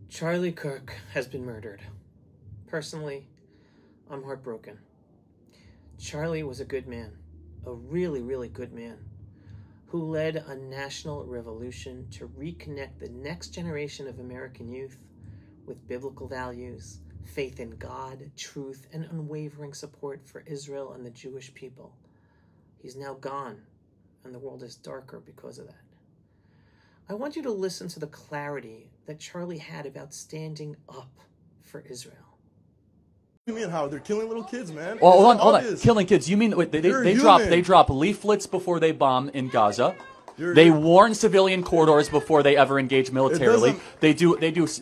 Charlie Kirk has been murdered. Personally, I'm heartbroken. Charlie was a good man, a really, really good man, who led a national revolution to reconnect the next generation of American youth with biblical values, faith in God, truth, and unwavering support for Israel and the Jewish people. He's now gone, and the world is darker because of that. I want you to listen to the clarity that Charlie had about standing up for Israel. What do you mean how? They're killing little kids, man. Well, hold on. Killing kids. You mean wait, they drop leaflets before they bomb in Gaza. They warn civilian corridors before they ever engage militarily. They do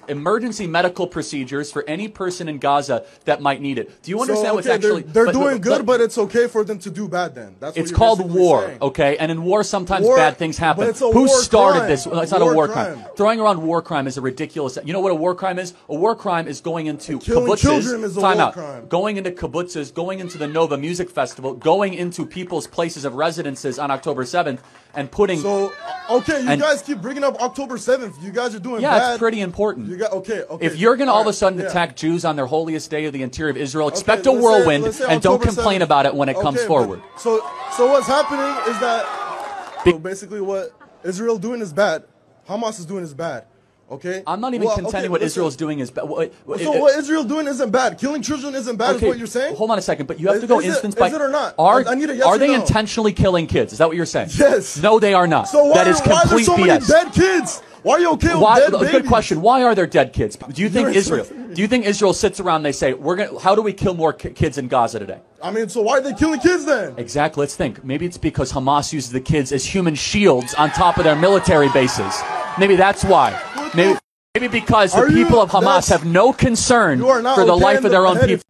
emergency medical procedures for any person in Gaza that might need it. Do you understand what's actually... They're doing good, but it's okay for them to do bad then. That's what it's called war, saying. Okay? And in war, sometimes bad things happen. But it's a Who war started crime. this? It's not a war crime. Throwing around war crime is a ridiculous... You know what a war crime is? A war crime is going into killing children is a war crime. Going into kibbutzes, going into the Nova Music Festival, going into people's places of residences on October 7th, and putting... So, okay, you guys keep bringing up October 7th. You guys are doing bad. Yeah, it's pretty important. Okay. If you're going to all of a sudden attack Jews on their holiest day of the interior of Israel, expect a whirlwind and don't complain about it when it comes forward. So what's happening is that basically what Israel doing is bad. Hamas is doing is bad. Okay? I'm not even contending what Israel's doing is bad. So what Israel doing isn't bad. Killing children isn't bad is what you're saying? Hold on a second, but you have to go instance by... Is it or not? I need a yes Are they or no. intentionally killing kids? Is that what you're saying? Yes. No, they are not. So that is complete why are there so BS. many dead kids? Why are you okay with dead babies? Good question. Why are there dead kids? Do you think Israel sits around and they say, how do we kill more kids in Gaza today? I mean, so why are they killing kids then? Exactly. Let's think. Maybe it's because Hamas uses the kids as human shields on top of their military bases. Maybe that's why. Maybe because the people of Hamas have no concern for the life of their own people.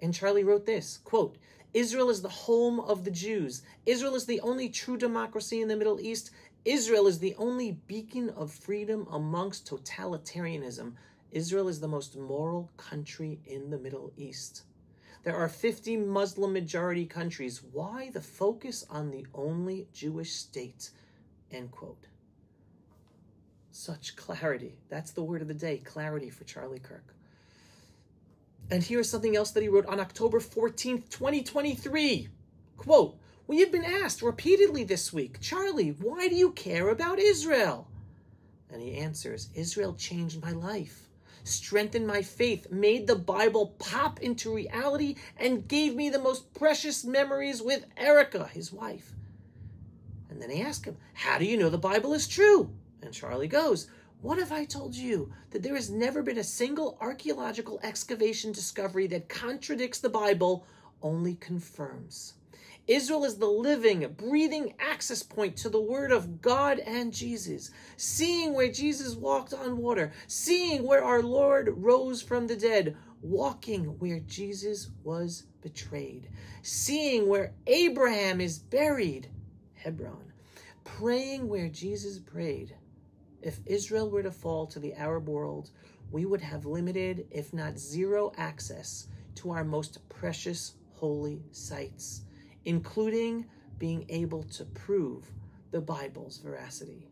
And Charlie wrote this, quote, Israel is the home of the Jews. Israel is the only true democracy in the Middle East. Israel is the only beacon of freedom amongst totalitarianism. Israel is the most moral country in the Middle East. There are 50 Muslim majority countries. Why the focus on the only Jewish state? End quote. Such clarity. That's the word of the day, clarity for Charlie Kirk. And here's something else that he wrote on October 14th, 2023. Quote, we have been asked repeatedly this week, Charlie, why do you care about Israel? And he answers, Israel changed my life, strengthened my faith, made the Bible pop into reality, and gave me the most precious memories with Erica, his wife. And then I ask him, how do you know the Bible is true? And Charlie goes, what if I told you that there has never been a single archaeological excavation discovery that contradicts the Bible, only confirms? Israel is the living, breathing access point to the word of God and Jesus. Seeing where Jesus walked on water, seeing where our Lord rose from the dead, walking where Jesus was betrayed, seeing where Abraham is buried, Hebron, praying where Jesus prayed. If Israel were to fall to the Arab world, we would have limited, if not zero, access to our most precious holy sites, including being able to prove the Bible's veracity.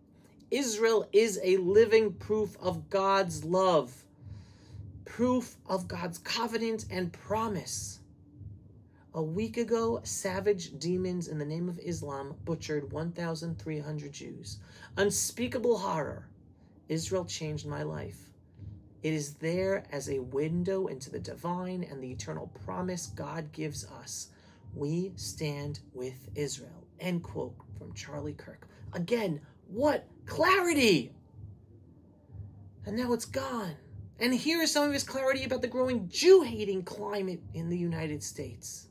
Israel is a living proof of God's love, proof of God's covenant and promise. A week ago, savage demons in the name of Islam butchered 1,300 Jews. Unspeakable horror. Israel changed my life. It is there as a window into the divine and the eternal promise God gives us. We stand with Israel. End quote from Charlie Kirk. Again, what clarity! And now it's gone. And here is some of his clarity about the growing Jew-hating climate in the United States.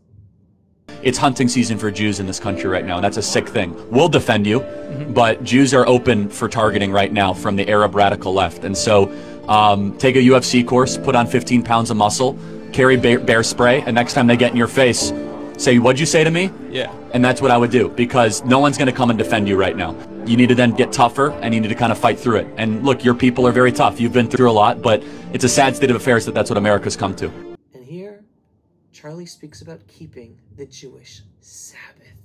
It's hunting season for Jews in this country right now, and that's a sick thing. We'll defend you, but Jews are open for targeting right now from the Arab radical left. And so take a UFC course, put on 15 pounds of muscle, carry bear spray, and next time they get in your face, say, what'd you say to me? Yeah. And that's what I would do, because no one's going to come and defend you right now. You need to then get tougher, and you need to kind of fight through it. And look, your people are very tough. You've been through a lot, but it's a sad state of affairs that that's what America's come to. And here, Charlie speaks about keeping the Jewish Sabbath.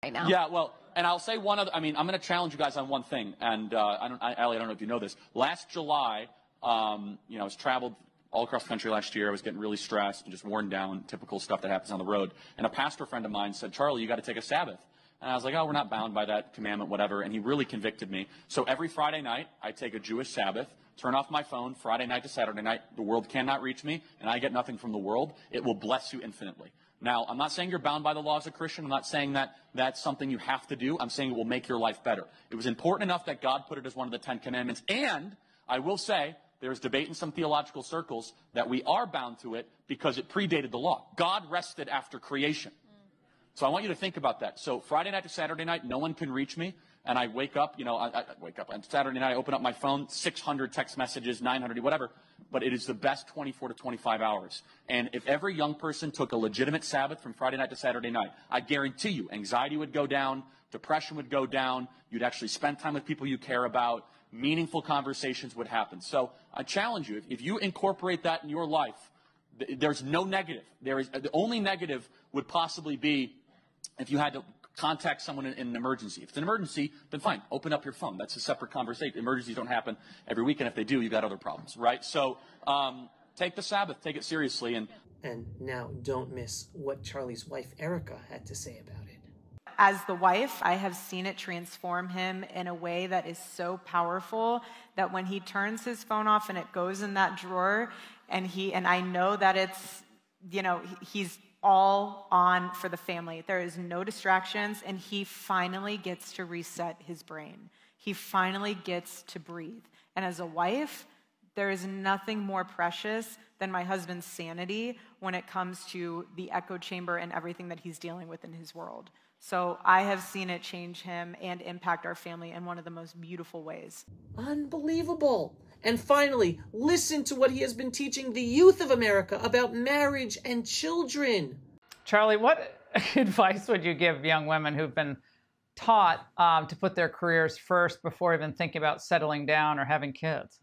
Right now. Yeah, well, and I'll say one other, I'm going to challenge you guys on one thing, and Allie, I don't know if you know this. Last July, You know, I was traveled all across the country last year. I was getting really stressed and just worn down, typical stuff that happens on the road. And a pastor friend of mine said, Charlie, you got to take a Sabbath. And I was like, oh, we're not bound by that commandment, whatever. And he really convicted me. So every Friday night, I take a Jewish Sabbath, turn off my phone Friday night to Saturday night. The world cannot reach me, and I get nothing from the world. It will bless you infinitely. Now, I'm not saying you're bound by the law as a Christian. I'm not saying that that's something you have to do. I'm saying it will make your life better. It was important enough that God put it as one of the 10 Commandments. And I will say, there's debate in some theological circles that we are bound to it because it predated the law. God rested after creation. So I want you to think about that. So Friday night to Saturday night, no one can reach me. And I wake up, you know, I wake up on Saturday night, I open up my phone, 600 text messages, 900, whatever. But it is the best 24 to 25 hours. And if every young person took a legitimate Sabbath from Friday night to Saturday night, I guarantee you anxiety would go down, depression would go down, you'd actually spend time with people you care about, meaningful conversations would happen. So I challenge you, if you incorporate that in your life, there's no negative. The only negative would possibly be if you had to contact someone in an emergency. If it's an emergency, then fine, open up your phone. That's a separate conversation. Emergencies don't happen every week, and if they do, you've got other problems, right? So take the Sabbath, take it seriously. And now don't miss what Charlie's wife, Erica, had to say about it. As the wife, I have seen it transform him in a way that is so powerful that when he turns his phone off and it goes in that drawer, and I know that it's, you know, he's all on for the family. There is no distractions, and he finally gets to reset his brain. He finally gets to breathe. And as a wife, there is nothing more precious than my husband's sanity when it comes to the echo chamber and everything that he's dealing with in his world. So I have seen it change him and impact our family in one of the most beautiful ways. Unbelievable. And finally, listen to what he has been teaching the youth of America about marriage and children. Charlie, what advice would you give young women who've been taught to put their careers first before even thinking about settling down or having kids?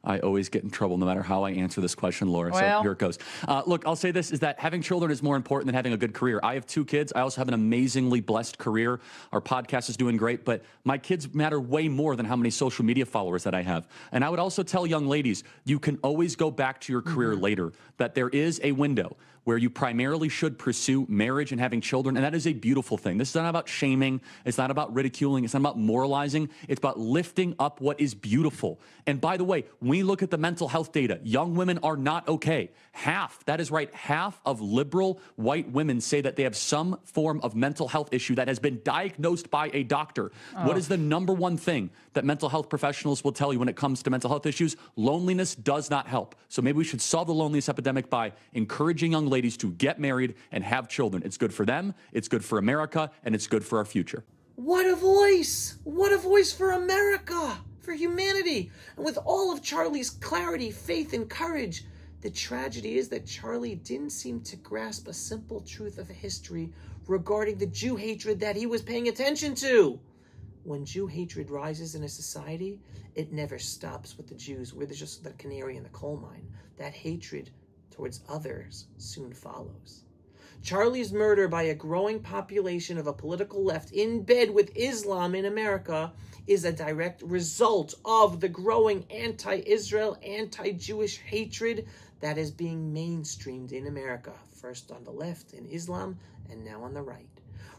I always get in trouble no matter how I answer this question, Laura. Well, so here it goes. Look, I'll say this, is that having children is more important than having a good career. I have 2 kids. I also have an amazingly blessed career. Our podcast is doing great, but my kids matter way more than how many social media followers that I have. And I would also tell young ladies, you can always go back to your career later, that there is a window where you primarily should pursue marriage and having children, and that is a beautiful thing. This is not about shaming. It's not about ridiculing. It's not about moralizing. It's about lifting up what is beautiful. And by the way, when we look at the mental health data, young women are not okay. Half, that is right, half of liberal white women say that they have some form of mental health issue that has been diagnosed by a doctor. What is the #1 thing that mental health professionals will tell you when it comes to mental health issues? Loneliness does not help. So maybe we should solve the loneliness epidemic by encouraging young ladies to get married and have children. It's good for them, it's good for America, and it's good for our future. What a voice! What a voice for America, for humanity. And with all of Charlie's clarity, faith, and courage, the tragedy is that Charlie didn't seem to grasp a simple truth of history regarding the Jew hatred that he was paying attention to. When Jew hatred rises in a society, it never stops with the Jews. We're just the canary in the coal mine. That hatred towards others soon follows. Charlie's murder by a growing population of a political left in bed with Islam in America is a direct result of the growing anti-Israel, anti-Jewish hatred that is being mainstreamed in America, first on the left in Islam and now on the right.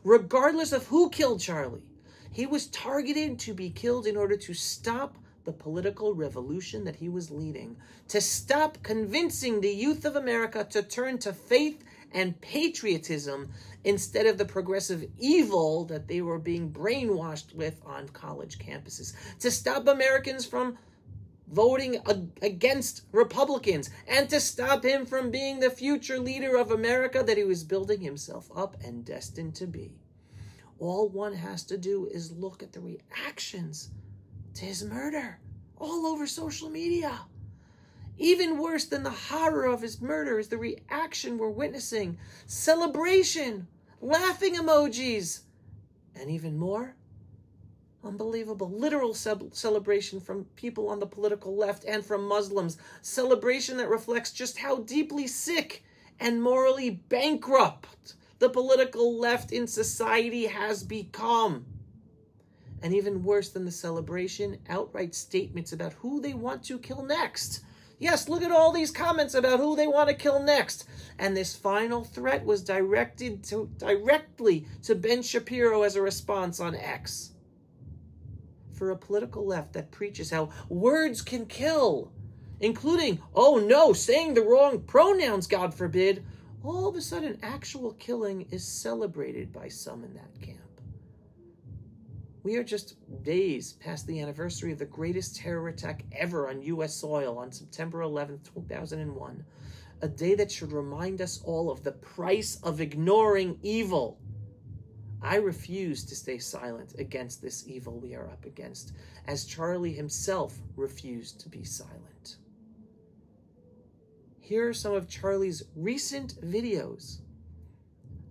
Regardless of who killed Charlie, he was targeted to be killed in order to stop the political revolution that he was leading, to stop convincing the youth of America to turn to faith and patriotism instead of the progressive evil that they were being brainwashed with on college campuses, to stop Americans from voting against Republicans, and to stop him from being the future leader of America that he was building himself up and destined to be. All one has to do is look at the reactions to his murder all over social media. Even worse than the horror of his murder is the reaction we're witnessing. Celebration, laughing emojis, and even more, unbelievable, literal celebration from people on the political left and from Muslims. Celebration that reflects just how deeply sick and morally bankrupt the political left in society has become. And even worse than the celebration, outright statements about who they want to kill next. Yes, look at all these comments about who they want to kill next. And this final threat was directed directly to Ben Shapiro as a response on X. For a political left that preaches how words can kill, including, oh no, saying the wrong pronouns, God forbid, all of a sudden actual killing is celebrated by some in that camp. We are just days past the anniversary of the greatest terror attack ever on U.S. soil on September 11th, 2001, a day that should remind us all of the price of ignoring evil. I refuse to stay silent against this evil we are up against, as Charlie himself refused to be silent. Here are some of Charlie's recent videos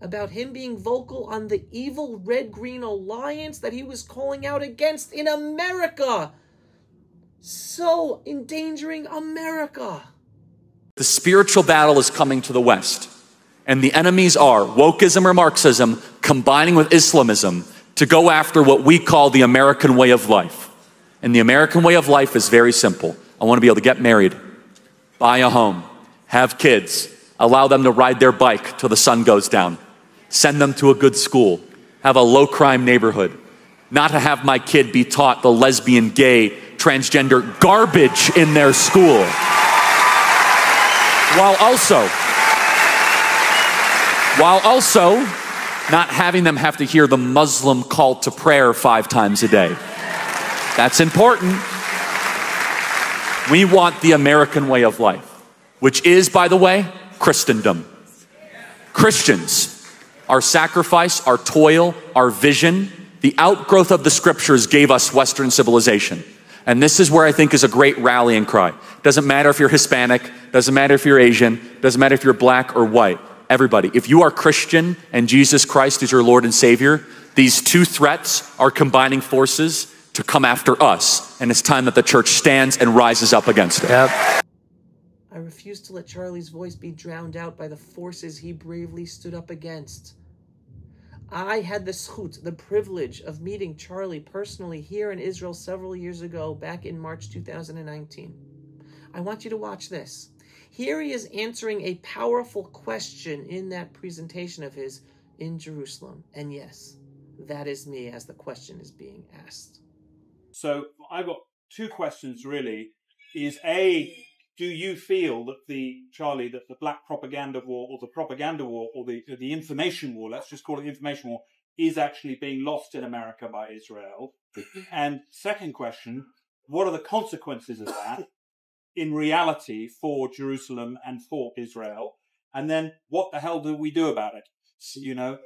about him being vocal on the evil red-green alliance that he was calling out against in America. So endangering America. The spiritual battle is coming to the West, and the enemies are wokeism or Marxism combining with Islamism to go after what we call the American way of life. And the American way of life is very simple. I want to be able to get married, buy a home, have kids, allow them to ride their bike till the sun goes down, send them to a good school, have a low-crime neighborhood, not to have my kid be taught the lesbian, gay, transgender garbage in their school, while also not having them have to hear the Muslim call to prayer 5 times a day. That's important. We want the American way of life, which is, by the way, Christendom. Christians, our sacrifice, our toil, our vision, the outgrowth of the scriptures gave us Western civilization. And this is where I think is a great rallying cry. Doesn't matter if you're Hispanic, doesn't matter if you're Asian, doesn't matter if you're black or white. Everybody, if you are Christian and Jesus Christ is your Lord and Savior, these two threats are combining forces to come after us. And it's time that the church stands and rises up against it. Yep. I refuse to let Charlie's voice be drowned out by the forces he bravely stood up against. I had the zchut, the privilege of meeting Charlie personally here in Israel several years ago, back in March 2019. I want you to watch this. Here he is answering a powerful question in that presentation of his in Jerusalem. And yes, that is me as the question is being asked. So I've got 2 questions really. Is A, do you feel that the black propaganda war or the propaganda war or the information war, let's just call it the information war, is actually being lost in America by Israel? And second question, what are the consequences of that in reality for Jerusalem and for Israel? And then what the hell do we do about it? You know,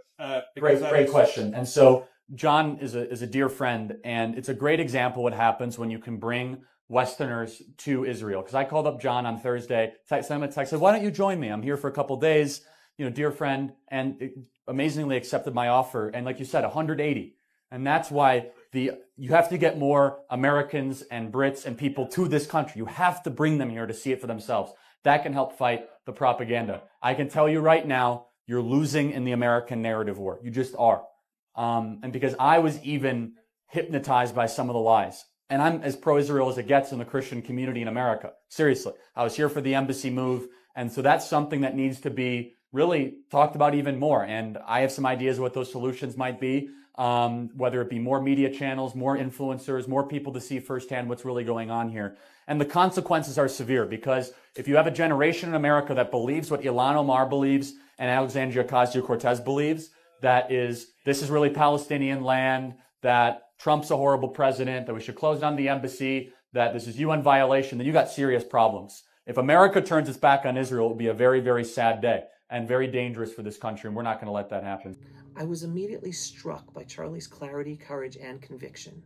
great question. And so John is a dear friend, and it's a great example what happens when you can bring Westerners to Israel. Because I called up John on Thursday, sent him a text, said, why don't you join me? I'm here for a couple days, dear friend, and it amazingly accepted my offer. And like you said, 180. And that's why you have to get more Americans and Brits and people to this country. You have to bring them here to see it for themselves. That can help fight the propaganda. I can tell you right now, you're losing in the American narrative war. You just are. And because I was even hypnotized by some of the lies. And I'm as pro-Israel as it gets in the Christian community in America. Seriously. I was here for the embassy move. And so that's something that needs to be really talked about even more. And I have some ideas what those solutions might be, whether it be more media channels, more influencers, more people to see firsthand what's really going on here. And the consequences are severe because if you have a generation in America that believes what Ilhan Omar believes and Alexandria Ocasio-Cortez believes, this is really Palestinian land, that Trump's a horrible president, that we should close down the embassy, that this is UN violation, then you got serious problems. If America turns its back on Israel, it will be a very, very sad day and very dangerous for this country, and we're not going to let that happen. I was immediately struck by Charlie's clarity, courage, and conviction.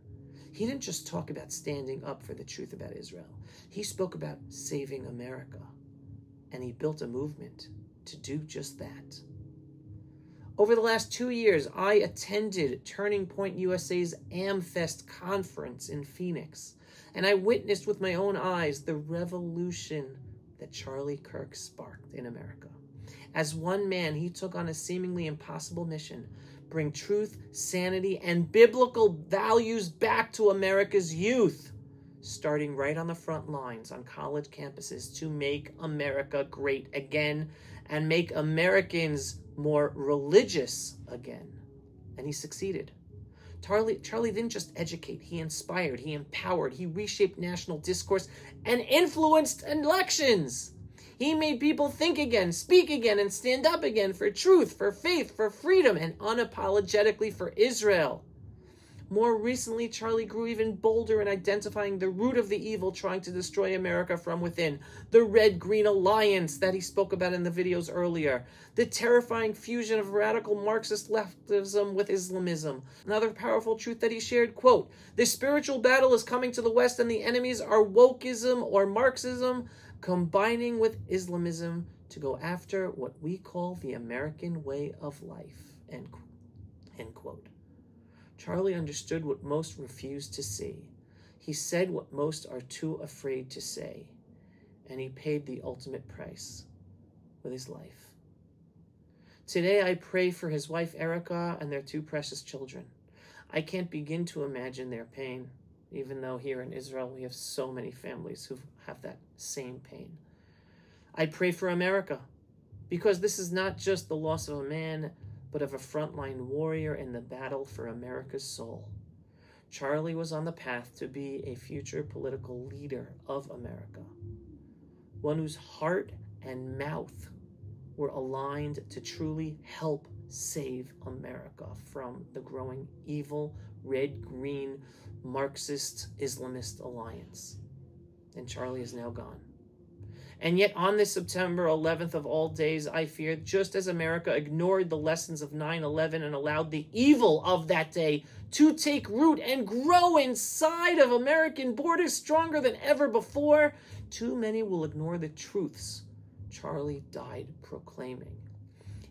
He didn't just talk about standing up for the truth about Israel. He spoke about saving America, and he built a movement to do just that. Over the last 2 years, I attended Turning Point USA's AmFest conference in Phoenix, and I witnessed with my own eyes the revolution that Charlie Kirk sparked in America. As one man, he took on a seemingly impossible mission, bring truth, sanity, and biblical values back to America's youth, starting right on the front lines on college campuses, to make America great again and make Americans more religious again. And he succeeded. Charlie didn't just educate, he inspired, he empowered, he reshaped national discourse and influenced elections. He made people think again, speak again, and stand up again for truth, for faith, for freedom, and unapologetically for Israel. More recently, Charlie grew even bolder in identifying the root of the evil trying to destroy America from within. The Red-Green Alliance that he spoke about in the videos earlier. The terrifying fusion of radical Marxist leftism with Islamism. Another powerful truth that he shared, quote, "The spiritual battle is coming to the West and the enemies are wokeism or Marxism combining with Islamism to go after what we call the American way of life," end quote. Charlie understood what most refuse to see. He said what most are too afraid to say. And he paid the ultimate price with his life. Today I pray for his wife Erica and their two precious children. I can't begin to imagine their pain, even though here in Israel we have so many families who have that same pain. I pray for America, because this is not just the loss of a man, but of a frontline warrior in the battle for America's soul. Charlie was on the path to be a future political leader of America, one whose heart and mouth were aligned to truly help save America from the growing evil, red-green, Marxist, Islamist alliance. And Charlie is now gone. And yet on this September 11th of all days, I fear, just as America ignored the lessons of 9/11 and allowed the evil of that day to take root and grow inside of American borders stronger than ever before, too many will ignore the truths Charlie died proclaiming.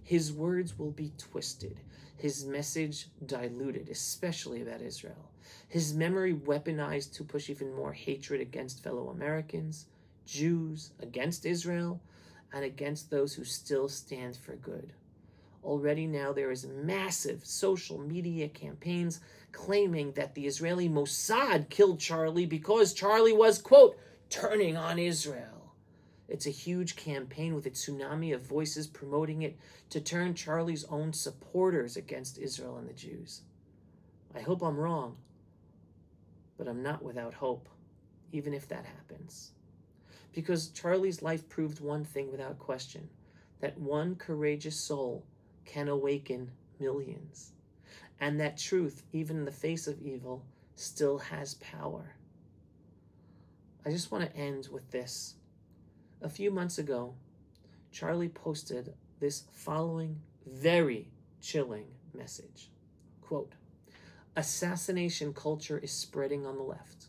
His words will be twisted, his message diluted, especially about Israel, his memory weaponized to push even more hatred against fellow Americans, Jews, against Israel, and against those who still stand for good. Already now there is massive social media campaigns claiming that the Israeli Mossad killed Charlie because Charlie was, quote, turning on Israel. It's a huge campaign with a tsunami of voices promoting it to turn Charlie's own supporters against Israel and the Jews. I hope I'm wrong, but I'm not without hope, even if that happens. Because Charlie's life proved one thing without question, that one courageous soul can awaken millions, and that truth, even in the face of evil, still has power. I just want to end with this. A few months ago, Charlie posted this following very chilling message. Quote, "Assassination culture is spreading on the left.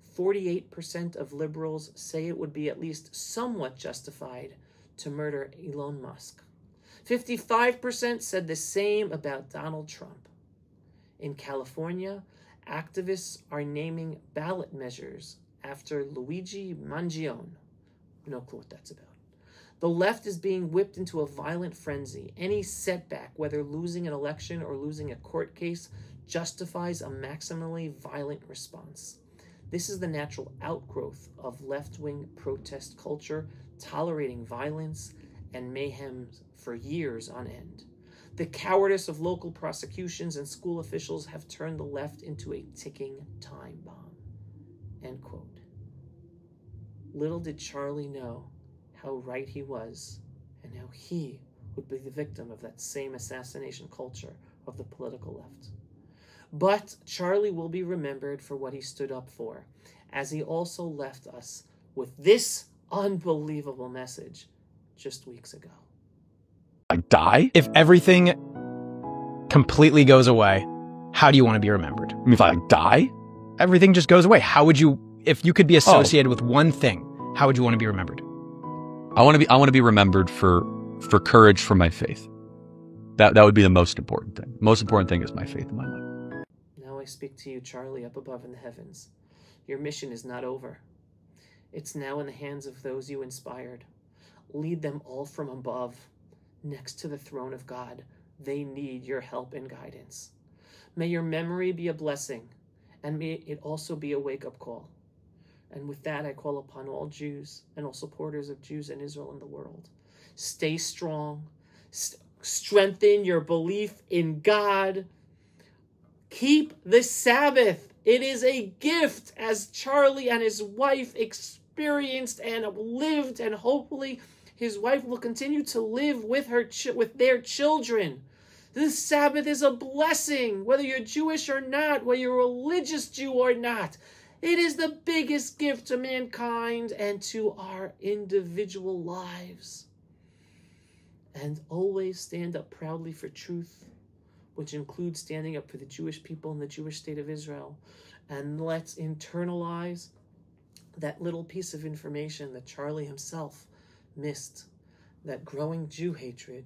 48% of liberals say it would be at least somewhat justified to murder Elon Musk. 55% said the same about Donald Trump. In California, activists are naming ballot measures after Luigi Mangione." No clue what that's about. "The left is being whipped into a violent frenzy. Any setback, whether losing an election or losing a court case, justifies a maximally violent response. This is the natural outgrowth of left-wing protest culture, tolerating violence and mayhem for years on end. The cowardice of local prosecutions and school officials have turned the left into a ticking time bomb." End quote. Little did Charlie know how right he was and how he would be the victim of that same assassination culture of the political left. But Charlie will be remembered for what he stood up for, as he also left us with this unbelievable message just weeks ago. I die? If everything completely goes away, how do you want to be remembered? I mean, if I die? Everything just goes away. How would you, if you could be associated with one thing, how would you want to be remembered? I want to be remembered for courage for my faith. That would be the most important thing. The most important thing is my faith in my life. Now I speak to you, Charlie, up above in the heavens. Your mission is not over. It's now in the hands of those you inspired. Lead them all from above, next to the throne of God, They need your help and guidance. May your memory be a blessing, and may it also be a wake-up call. And with that, I call upon all Jews and all supporters of Jews in Israel and the world. Stay strong. Strengthen your belief in God. Keep the Sabbath. It is a gift, as Charlie and his wife experienced and lived, and hopefully his wife will continue to live with their children. The Sabbath is a blessing, whether you're Jewish or not, whether you're a religious Jew or not. It is the biggest gift to mankind and to our individual lives. And always stand up proudly for truth, which includes standing up for the Jewish people and the Jewish state of Israel. And let's internalize that little piece of information that Charlie himself missed, that growing Jew hatred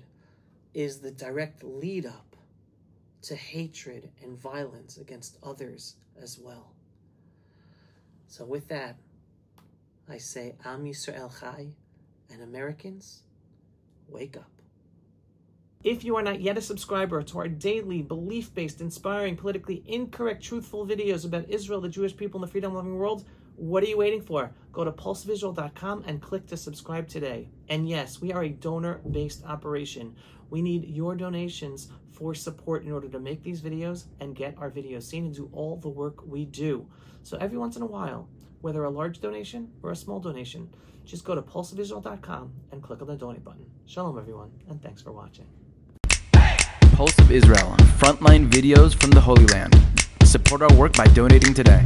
is the direct lead up to hatred and violence against others as well. So with that, I say, Am Yisrael Chai, and Americans, wake up. If you are not yet a subscriber to our daily, belief-based, inspiring, politically incorrect, truthful videos about Israel, the Jewish people, and the freedom-loving world, what are you waiting for? Go to pulsevisual.com and click to subscribe today. And yes, we are a donor-based operation. We need your donations for support in order to make these videos and get our videos seen and do all the work we do. So every once in a while, whether a large donation or a small donation, just go to pulsevisual.com and click on the donate button. Shalom, everyone, and thanks for watching. Pulse of Israel, frontline videos from the Holy Land. Support our work by donating today.